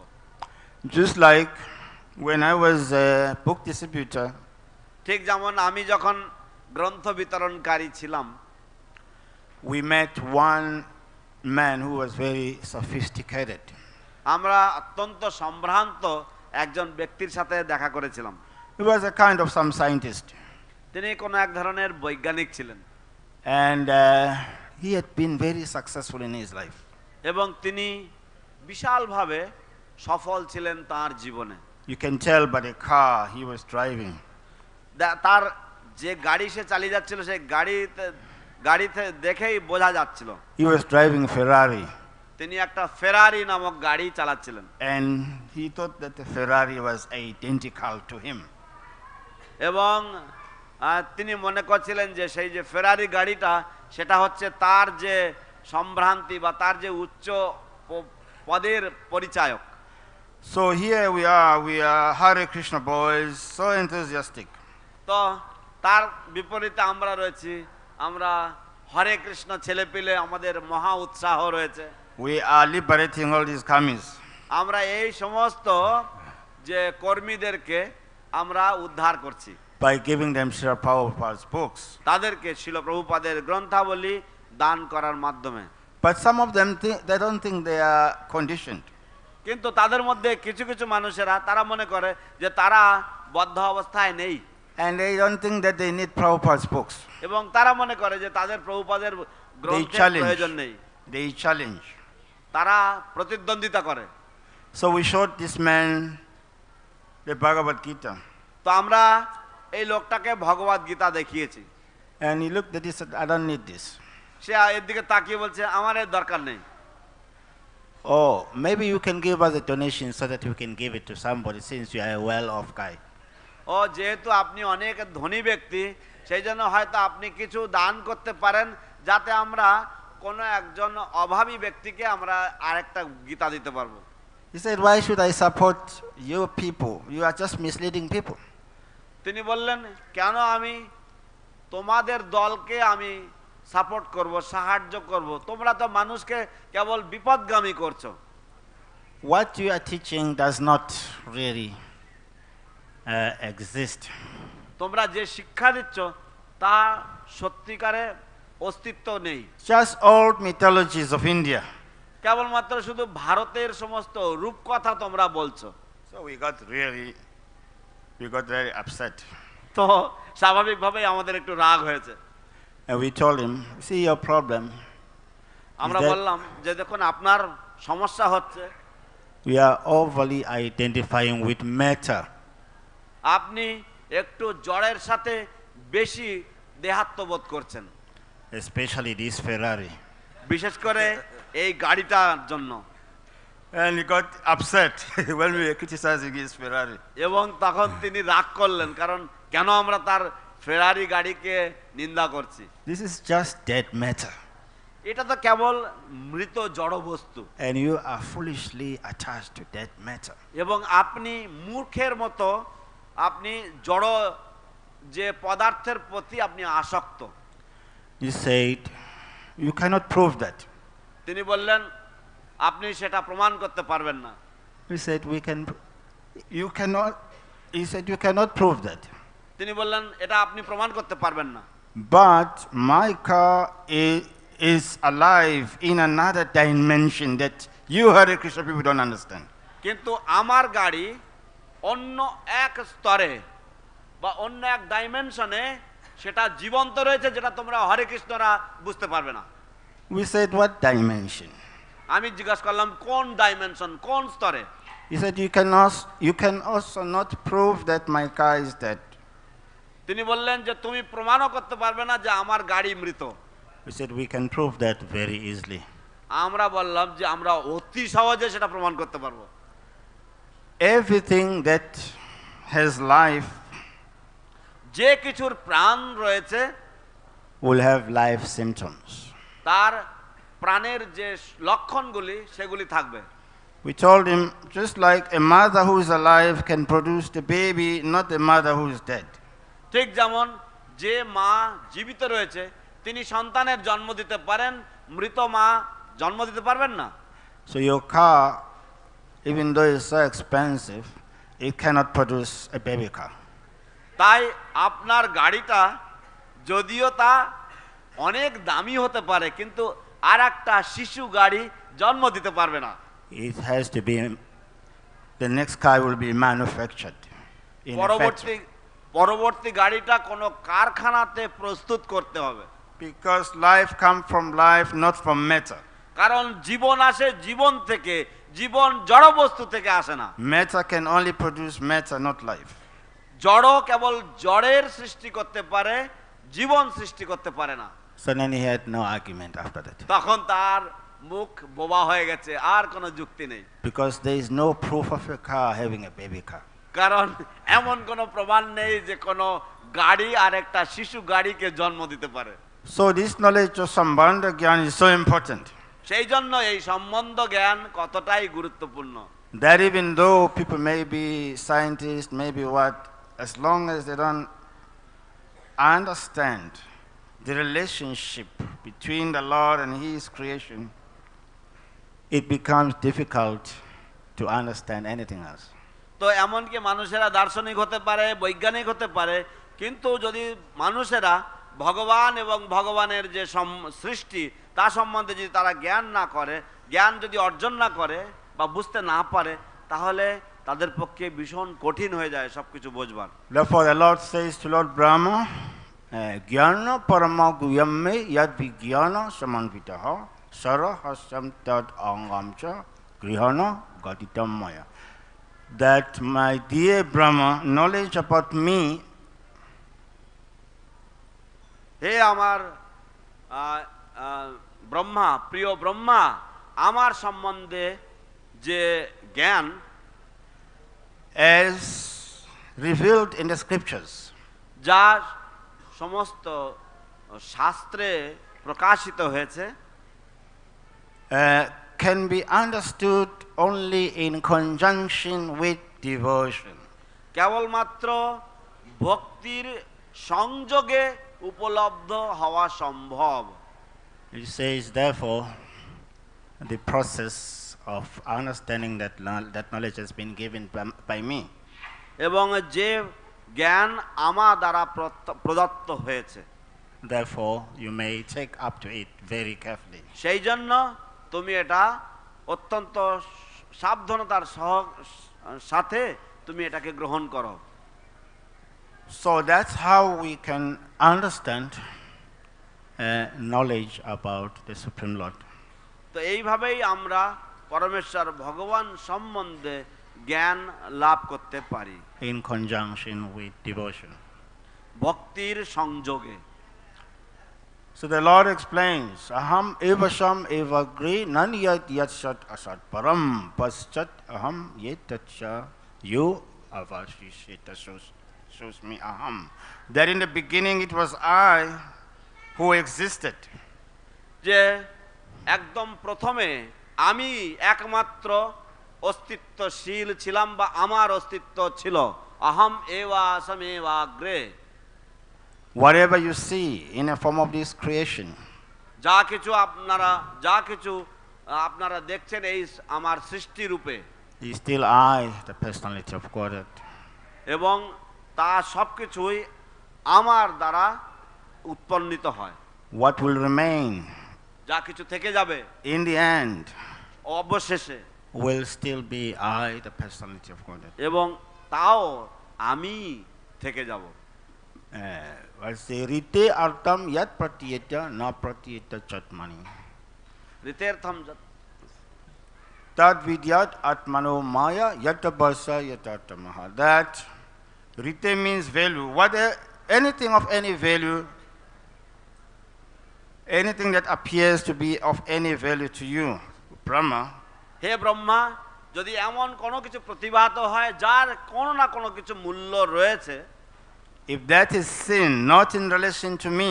Just like when I was a book distributor, ঠিক যেমন আমি যখন গ্রন্থ বিতরণকারী ছিলাম, we met one man who was very sophisticated. আমরা অত্যন্ত সম্ভ্রান্ত একজন ব্যক্তির সাথে দেখা করেছিলাম। He was a kind of some scientist. তিনি কোনো এক ধরনের বৈজ্ঞানিক ছিলেন, And he had been very successful in his life. এবং তিনি বিশালভাবে সফল ছিলেন তার জীবনে। You can tell by the car he was driving. তার যে গাড়ি সে চালিয়ে যাচ্ছিল, সেই গাড়িতে দেখেই বোঝা যাচ্ছিল He was driving Ferrari. তিনি একটা ফেরারি নামক গাড়ি চালাচ্ছিলেন। And he thought that the Ferrari was identical to him. এবং তিনি মনে করছিলেন যে সেই যে ফেরারি গাড়িটা সেটা হচ্ছে তার যে সম্ভ্রান্তি বা তার যে উচ্চ পদের পরিচায়ক। So here we are Hare Krishna boys, so enthusiastic. তো তার বিপরীতে আমরা রয়েছি, আমরা হরে কৃষ্ণ ছেলেপিলে, আমাদের মহা উৎসাহ রয়েছে। We are liberating all these karmis. আমরা এই সমস্ত যে কর্মীদেরকে আমরা উদ্ধার করছি by giving them Srila Prabhupada's books. তাদেরকে শিল প্রভুপাদের গ্রন্থাবলী দান করার মাধ্যমে। But some of them they don't think they are conditioned. কিন্তু তাদের মধ্যে কিছু কিছু মানুষেরা তারা মনে করে যে তারা বদ্ধ অবস্থায় নেই, And they don't think that they need Prabhupada's books. এবং তারা মনে করে যে তাদের প্রভুপাদের গ্রন্থের প্রয়োজন নেই। They challenge. তারা প্রতিদ্বন্দ্বিতা করে। So we showed this man the Bhagavad Gita. তো আমরা এই লোকটাকে ভগবদ গীতা দেখিয়েছি। And he looked at it and said, I don't need this. সে এর দিকে তাকিয়ে বলছে আমার এর দরকার নেই। Oh, maybe you can give us a donation so that we can give it to somebody since you are a well-off guy. ও যেহেতু আপনি অনেক ধনী ব্যক্তি সেই জন্য হয়তো আপনি কিছু দান করতে পারেন যাতে আমরা কোনো একজন অভাবী ব্যক্তিকে আমরা আরেকটা গীতা দিতে পারবো। He said, why should I support your people? You are just misleading people. তিনি বললেন কেন আমি তোমাদের দলকে আমি সাপোর্ট করব, সাহায্য করব? তোমরা তো মানুষকে কেবল বিপদগামী করছো। What you are teaching does not really exist. তোমরা যে শিক্ষা দিচ্ছ তা সত্যিকারে অস্তিত্ব নেই। Just old mythologies of India. কেবলমাত্র শুধু ভারতের সমস্ত রূপকথা তোমরা বলছো। So we got very upset. তো স্বাভাবিকভাবেই আমাদের একটু রাগ হয়েছে। And we told him, see your problem. আমরা বললাম যে দেখুন আপনার সমস্যা হচ্ছে we are overly identifying with matter. আপনি একটু জড়ের সাথে বেশি দেহাত্মবোধ করছেন, especially this Ferrari. বিশেষ করে এই গাড়িটার জন্য। And he got upset when we were criticizing his Ferrari. এবং তখন তিনি রাগ করলেন কারণ কেন আমরা তার ফেরারি গাড়িকে নিন্দা করছি। This is just dead matter. এটা তো কেবল মৃত জড় বস্তু। And you are foolishly attached to dead matter. এবং আপনি মূর্খের মতো আপনি জড় যে পদার্থের প্রতি আপনি আসক্ত। He said, you cannot prove that. তিনি বললেন আপনি সেটা প্রমাণ করতে পারবেন না। He said, you cannot prove that. তিনি বললেন এটা আপনি প্রমাণ করতে পারবেন না। But my car is alive in another dimension that you Hare Krishna people don't understand. কিন্তু আমার গাড়ি অন্য এক স্তরে বা অন্য এক ডাইমেনশনে সেটা জীবন্ত রয়েছে যেটা তোমরা হরে কৃষ্ণরা বুঝতে পারবে না। We said, what dimension? আমি জিজ্ঞাসা করলাম কোন ডাইমেনশন, কোন স্তরে? He said, you can also not prove that my car is dead. তিনি বললেন যে তুমি প্রমাণও করতে পারবে না যে আমার গাড়ি মৃত। We said, we can prove that very easily. আমরা বললাম যে আমরা অতি সহজে সেটা প্রমাণ করতে পারবো। Everything that has life যে কিছুর প্রাণ রয়েছে will have life symptoms. তার প্রাণের যে লক্ষণগুলি সেগুলি থাকবে। We told him, just like a mother who is alive can produce the baby, not a mother who is dead. ঠিক যেমন যে মা জীবিত রয়েছে তিনি সন্তানের জন্ম দিতে পারেন, মৃত মা জন্ম দিতে পারবেন না। So your car, even though it's so expensive, it cannot produce a baby car. তাই আপনার গাড়িটা যদিও তা অনেক দামি হতে পারে কিন্তু আর একটা শিশু গাড়ি জন্ম দিতে পারবে না। It has to be, the next car will be manufactured in a factory. পরবর্তী গাড়িটা কোনো কারখানাতে প্রস্তুত করতে হবে। Because life comes from life, not from matter. কারণ জীবন আসে জীবন থেকে, জীবন জড় বস্তু থেকে আসে না। Matter can only produce matter, not life. জড় কেবল জড়ের সৃষ্টি করতে পারে, জীবন সৃষ্টি করতে পারে না। So then he had no argument after that. তখন তার মুখ বোবা হয়ে গেছে, আর কোনো যুক্তি নেই। Because there is no proof of a car having a baby car. কারণ এমন কোনো প্রমাণ নেই যে কোনো গাড়ি আর একটা শিশু গাড়িকে জন্ম দিতে পারে। So this knowledge of Sambandha Gyan is so important. সেই জন্য এই সম্বন্ধ জ্ঞান কতটাই গুরুত্বপূর্ণ। That even though people may be scientists, maybe what, as long as they don't understand the relationship between the Lord and His creation, it becomes difficult to understand anything else. তো এমনকি মানুষেরা দার্শনিক হতে পারে, বৈজ্ঞানিক হতে পারে, কিন্তু যদি মানুষেরা ভগবান এবং ভগবানের যে সৃষ্টি তা সম্বন্ধে যদি তারা জ্ঞান না করে, জ্ঞান যদি অর্জন না করে বা বুঝতে না পারে, তাহলে তাদের পক্ষে ভীষণ কঠিন হয়ে যায় সবকিছু বোঝবার। Therefore the Lord says to Lord Brahma, Jnana parama guyamme yad vijnana samanvitaha sarahasam tad angamcha grihana gaditam maya. That my dear Brahma, knowledge about me, হে আমার ব্রহ্মা, প্রিয় ব্রহ্মা, আমার সম্বন্ধে যে জ্ঞান as revealed in the scriptures, যা সমস্ত শাস্ত্রে প্রকাশিত হয়েছে, can be understood only in conjunction with devotion. কেবলমাত্র ভক্তির সংযোগে উপলব্ধ হওয়া সম্ভব। It says, therefore, the process of understanding that knowledge has been given by me. এবং যে জ্ঞান আমার দ্বারা প্রদত্ত হয়েছে, Therefore, you may take up to it very carefully. সেই জন্য তুমি এটা অত্যন্ত সাবধানতার সাথে তুমি এটাকে গ্রহণ করো। So that's how we can understand knowledge about the Supreme Lord. তো এইভাবেই আমরা পরমেশ্বর ভগবান সম্বন্ধে জ্ঞান লাভ করতে পারি, In conjunction with devotion. ভক্তির সংযোগে। So the Lord explains, Aham evasam evagri nan yat yatsat asat param paschat aham yetacha yu avashishita susmi aham. That in the beginning it was I who existed. যে একদম প্রথমে আমি একমাত্র অস্তিত্বশীল ছিলাম বা আমার অস্তিত্ব ছিল। আহম এবা আসামেবা grey. Whatever you see in a form of this creation, যা কিছু আপনারা দেখছেন এই আমার সৃষ্টি রূপে, is still I, the personality of Godhead. এবং তা সবকিছুই আমার দ্বারা উৎপন্নিত হয়। What will remain যা কিছু থেকে যাবে in the end অবশেষে will still be I, the personality of Godhead. এবং তাও আমি থেকে যাব। Rite artam yat pratiyata na pratiyata chatmani. ঋতের্থম Tad vidyat atmano maya yatabasa yatatamaha. That rite means value. Anything of any value, anything that appears to be of any value to you, Brahma, হে ব্রহ্মা, যদি এমন কোনো কিছু প্রতিভাত হয় যার কোনো না কোনো কিছু মূল্য রয়েছে, if that is sin, not in relation to me,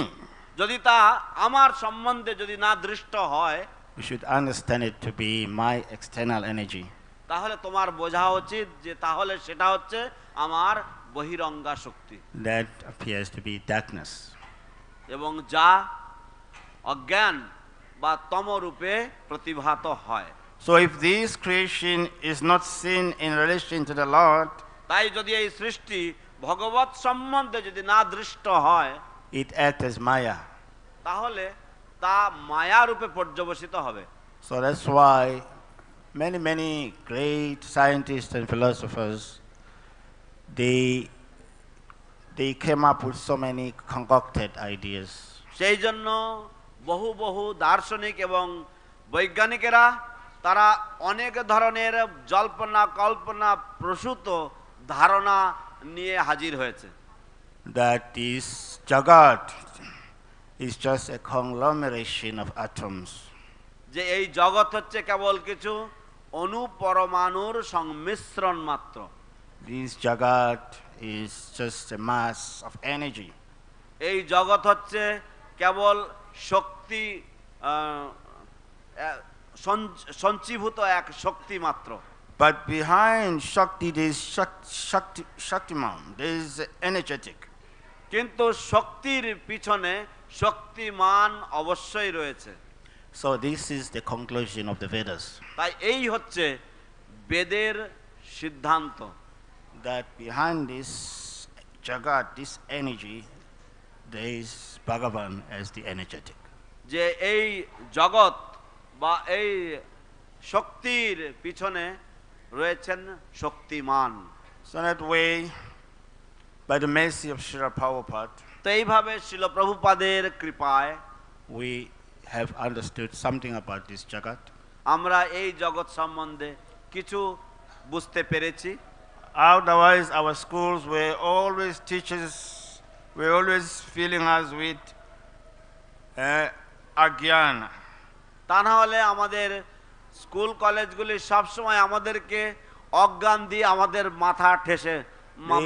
যদি তা আমার সম্বন্ধে যদি না দৃষ্ট হয়, you should understand it to be my external energy. তাহলে তোমার বোঝা উচিত যে তাহলে সেটা হচ্ছে আমার বহিরঙ্গা শক্তি, That appears to be darkness. এবং যা অজ্ঞান বা তমরূপে প্রতিভাত হয়। So if this creation is not seen in relation to the Lord, তাই যদি এই সৃষ্টি ভগবত সম্বন্ধে যদি না দৃষ্ট হয়, it acts as Maya. তাহলে তা মায়া রূপে পর্যবসিত হবে। So that's why many great scientists and philosophers, they came up with so many concocted ideas. সেই জন্য বহু দার্শনিক এবং বৈজ্ঞানিকেরা তারা অনেক ধরনের জল্পনা কল্পনা প্রসূত ধারণা নিয়ে হাজির হয়েছে। That this Jagat is just a conglomeration of atoms. যে এই জগৎ হচ্ছে কেবল কিছু অণু পরমাণুর সংমিশ্রণ মাত্র। This Jagat is just a mass of energy. এই জগৎ হচ্ছে কেবল শক্তি সঞ্চীভূত এক শক্তি মাত্র। But behind Shakti there is Shaktiman, there is energetic. কিন্তু শক্তির পিছনে শক্তিমান অবশ্যই রয়েছে। So this is the conclusion of the Vedas. তাই এই হচ্ছে বেদের সিদ্ধান্ত। that behind this jagat, this energy, there is Bhagavan as the energetic. যে এই জগৎ বা এই শক্তির পিছনে রয়েছেন শক্তিমান। So that way, by the mercy of Srila Prabhupada, তো এইভাবে শ্রীল প্রভুপাদের কৃপায় we have understood something about this jagat. আমরা এই জগৎ সম্বন্ধে কিছু বুঝতে পেরেছি। Otherwise, our schools were always teachers, were always filling us with agyana. তা না হলে আমাদের স্কুল কলেজগুলি সবসময় আমাদেরকে অজ্ঞান দিয়ে আমাদের মাথা ঠেসে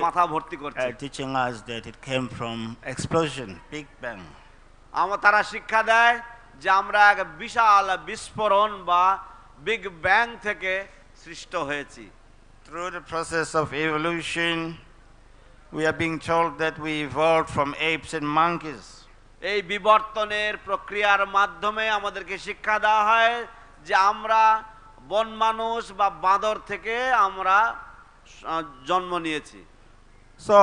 মাথা ভর্তি করছে, teaching us that it came from explosion, big bang. তারা শিক্ষা দেয় যে আমরা এক বিশাল বিস্ফোরণ বা বিগ ব্যাং থেকে সৃষ্ট হয়েছি। Through the process of evolution, we are being told that we evolved from apes and monkeys. এই বিবর্তনের প্রক্রিয়ার মাধ্যমে আমাদেরকে শিক্ষা দেওয়া হয় যে আমরা বন মানুষ বা বাঁদর থেকে আমরা জন্ম নিয়েছি। So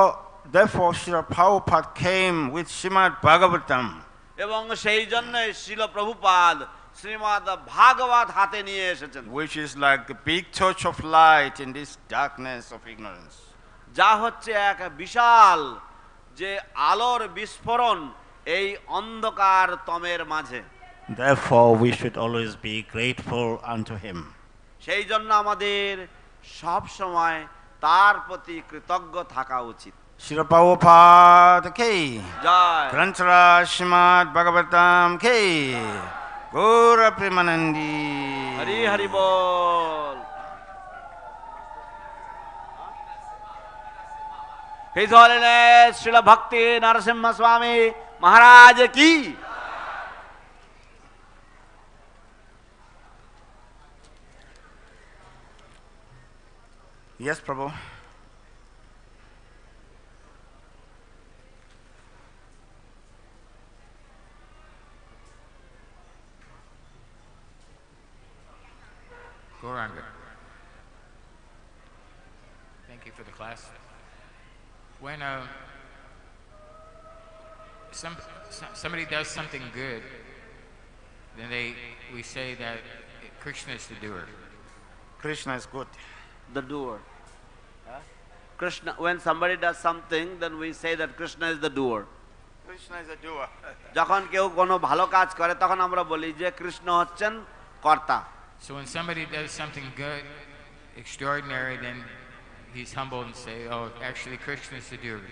therefore Srila Prabhupada came with Śrīmad Bhagavatam, এবং সেই জন্য শ্রীল প্রভুপাদ শ্রীমদ্ ভাগবত হাতে নিয়ে এসেছেন, which is like a big torch of light in this darkness of ignorance. যা হচ্ছে এক বিশাল যে আলোর বিস্ফোরণ এই অন্ধকার তমের মাঝে। Therefore we should always be grateful unto him. সেই জন্য আমাদের সব সময় তার প্রতি কৃতজ্ঞ থাকা উচিত। Srila Prabhupada ki Joy. Granthara Śrīmad Bhagavatam ki Gaura Premanandi. Hari Hari ball. His Holiness Srila Bhakti Narasimha Swami Maharaj ki। Yes, Prabhu. Gauranga. Thank you for the class. When somebody does something good, then we say that Krishna is the doer. Krishna is good. The doer. Krishna, when somebody does something, then we say that Krishna is the doer. Krishna is a doer. যখন কেউ কোনো ভালো কাজ করে তখন আমরা বলি যে কৃষ্ণ হচ্ছেন কর্তা। So when somebody does something good, extraordinary, then he's humbled and say, "Oh, actually, Krishna is the doer."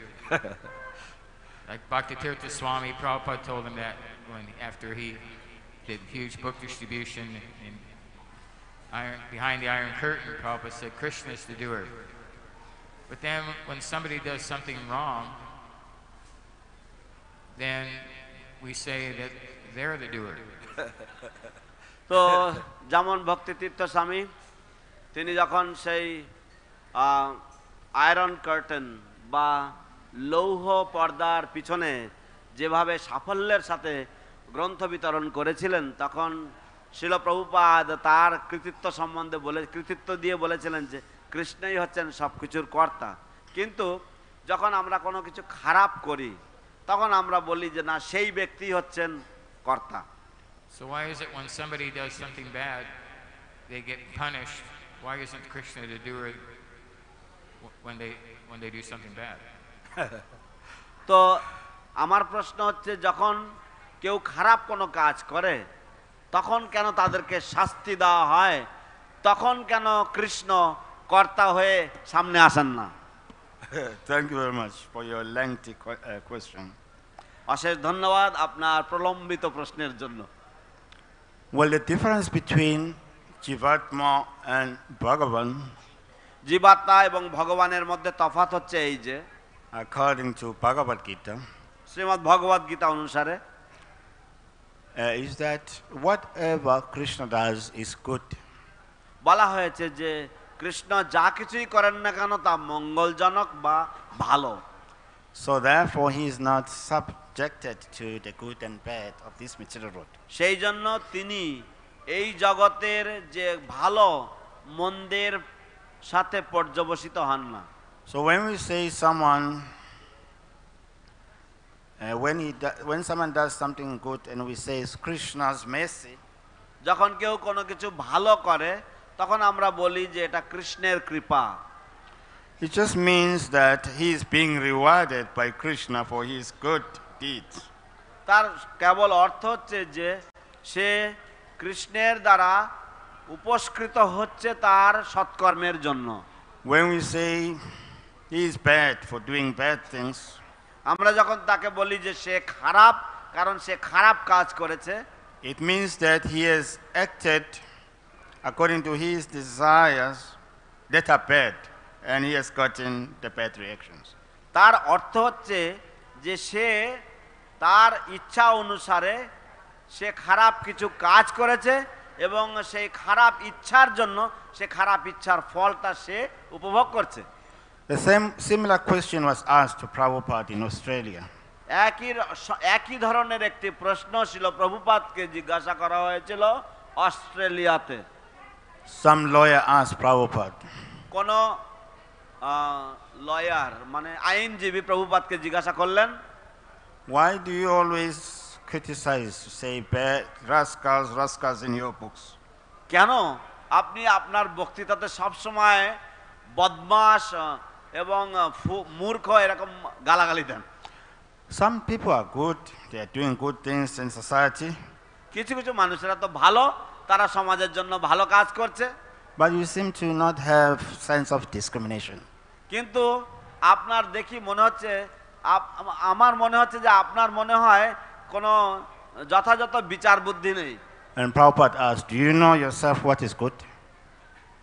Like Bhaktitirtha Swami Prabhupada told him that after he did huge book distribution in behind the Iron Curtain, Prabhupada said, "Krishna is the doer." But then when somebody does something wrong, then we say that they're the doer. তো যেমন ভক্তিতীর্থ স্বামী তিনি যখন সেই iron curtain বা লৌহ পর্দার পিছনে যেভাবে সাফল্যের সাথে গ্রন্থ বিতরণ করেছিলেন, তখন শ্রীল প্রভুপাদ তার কৃতিত্ব সম্বন্ধে কৃতিত্ব দিয়ে বলেছিলেন যে কৃষ্ণই হচ্ছেন সব কিছুর কর্তা। কিন্তু যখন আমরা কোনো কিছু খারাপ করি তখন আমরা বলি যে না, সেই ব্যক্তি হচ্ছেন কর্তা। So why is it when somebody does something bad, they get punished? Why isn't Krishna the doer when they do something bad? তো আমার প্রশ্ন হচ্ছে, যখন কেউ খারাপ কোনো কাজ করে তখন কেন তাদেরকে শাস্তি দেওয়া হয়, তখন কেন কৃষ্ণ কর্তা হয়ে সামনে আসেন না? Thank you very much for your lengthy question. অশেষ ধন্যবাদ আপনার প্রলম্বিত প্রশ্নের জন্য। Well, the difference between Jivatma and Bhagavan, জীবাত্মা এবং ভগবানের মধ্যে তফাৎ হচ্ছে এই যে, according to Bhagavad Gita, Shrimad ভগবদ গীতা অনুসারে is that whatever Krishna does is good. বলা হয়েছে যে কৃষ্ণ যা কিছুই করেন না কেন তা মঙ্গলজনক বা ভালো। So therefore he is not subjected to the good and bad of this material world. সেই জন্য তিনি এই জগতের যে ভালো মন্দের সাথে পর্যবসিত হন না। So when we say someone, when someone does something good and we say it's Krishna's mercy, যখন কেউ কোনো কিছু ভালো করে তখন আমরা বলি যে এটা কৃষ্ণের কৃপা। it just means that he is being rewarded by Krishna for his good deeds. তার কেবল অর্থ হচ্ছে যে সে কৃষ্ণের দ্বারা উপস্কৃত হচ্ছে তার সৎকর্মের জন্য। When we say he is bad for doing bad things, আমরা যখন তাকে বলি যে সে খারাপ কারণ সে খারাপ কাজ করেছে, it means that he has acted according to his desires that are bad and he has gotten the bad reactions. তার অর্থ হচ্ছে যে সে তার ইচ্ছা অনুসারে সে খারাপ কিছু কাজ করেছে এবং সেই খারাপ ইচ্ছার জন্য সে খারাপ ইচ্ছার ফলটা সে উপভোগ করছে। The similar question was asked to Prabhupada in Australia. একই ধরনের একটি প্রশ্ন ছিল প্রভুপাদকে জিজ্ঞাসা করা হয়েছিল অস্ট্রেলিয়াতে। Some lawyer asked Prabhupada, কোন লয়ার মানে আইনজীবী প্রভুপাদকে জিজ্ঞাসা করলেন, why do you always criticize, say bad rascals in your books? কেন আপনি আপনার বক্তৃতাতে সবসময় বদমাশ এবং মূর্খ এরকম গালাগালি দেন? Some people are good, they are doing good things in society. কিছু কিছু মানুষেরা তো ভালো, তারা সমাজের জন্য ভালো কাজ করছে। But you seem to not have sense of discrimination. কিন্তু আপনার দেখি মনে হচ্ছে, আমার মনে হচ্ছে যে আপনার মনে হয় কোনো যথাযথ বিচার বুদ্ধি নেই। And Prabhupada asked, do you know yourself what is good?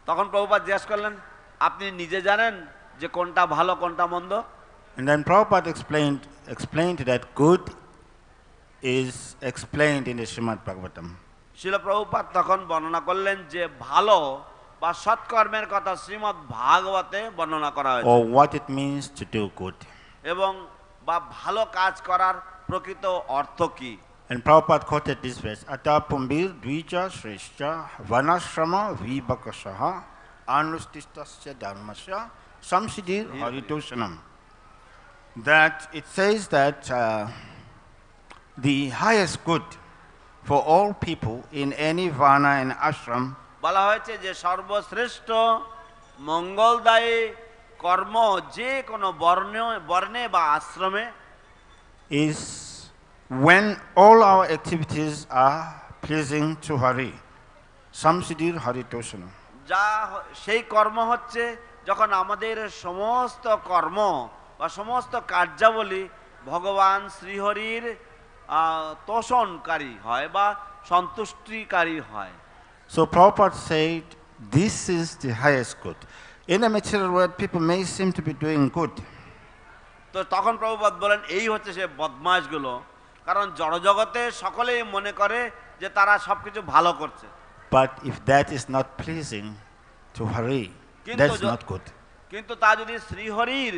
তখন প্রভুপাদ জিজ্ঞেস করলেন, আপনি নিজে জানেন যে কোনটা ভালো কোনটা মন্দ? And then Prabhupada explained that good is explained in the Srimad Bhagavatam. শিল প্রভুপাদ তখন বর্ণনা করলেন যে ভালো বা সৎকর্মের কথা শ্রীমদ্ ভাগবতে বর্ণনা করা হয়েছে, or what it means to do good. এবং বা ভালো কাজ করার প্রকৃত অর্থ কি। And Prabhupada quoted this verse, Atapambir dvija shreshcha vanashrama vibhakashaha anustistasya dharmasya samsiddhir haritoshanam. That it says that the highest good for all people in any varna and ashram, বলা হয়েছে যে সর্বশ্রেষ্ঠ মঙ্গলদায়ী কর্ম যে কোনো বর্ণে বা আশ্রমে is when all our activities are pleasing to Hari. Samsiddhir haritoshanam. যা সেই কর্ম হচ্ছে যখন আমাদের সমস্ত কর্ম বা সমস্ত কার্যাবলী ভগবান শ্রীহরির তোষণকারী হয় বা সন্তুষ্টিকারী হয়। So Prabhupada said, this is the highest good. In the material world, people may seem to be doing good. তো তখন প্রভুপাদ বলেন এই হচ্ছে সে বদমাশগুলো, কারণ জড়জগতে সকলেই মনে করে যে তারা সবকিছু ভালো করছে। But if that is not pleasing to Hari, that's not good. কিন্তু তা যদি শ্রীহরির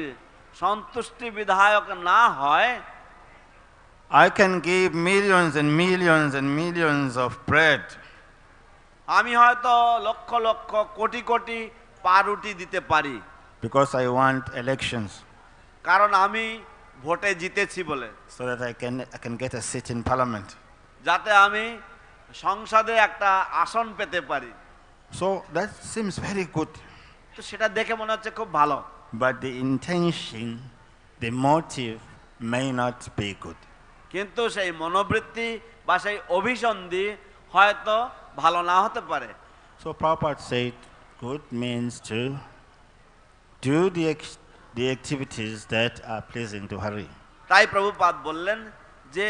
সন্তুষ্টি বিধায়ক না হয়, I can give millions and millions and millions of bread, আমি হয়তো লক্ষ লক্ষ কোটি কোটি পাউরুটি দিতে পারি, because I want elections, কারণ আমি ভোটে জিতেছি বলে, so that I can get a seat in parliament. যাতে আমি সংসদে একটা আসন পেতে পারি। So that seems very good. তো সেটা দেখে মনে হচ্ছে খুব ভালো, But the intention, the motive may not be good. কিন্তু সেই মনোবৃত্তি বা সেই অভিসন্ধি হয়তো ভালো না হতে পারে। So Prabhupada said, good means to do the activities that are pleasing to Hari. তাই প্রভুপাদ বললেন যে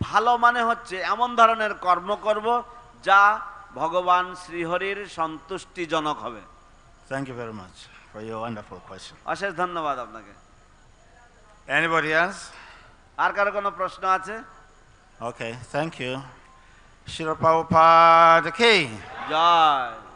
ভালো মানে হচ্ছে এমন ধরনের কর্ম করব যা ভগবান শ্রীহরির সন্তুষ্টিজনক হবে। Thank you very much for your wonderful question. অশেষ ধন্যবাদ আপনাকে। Anybody else? আর কারো কোনো প্রশ্ন আছে? Okay, thank you. Srila Prabhupada ki. Joy.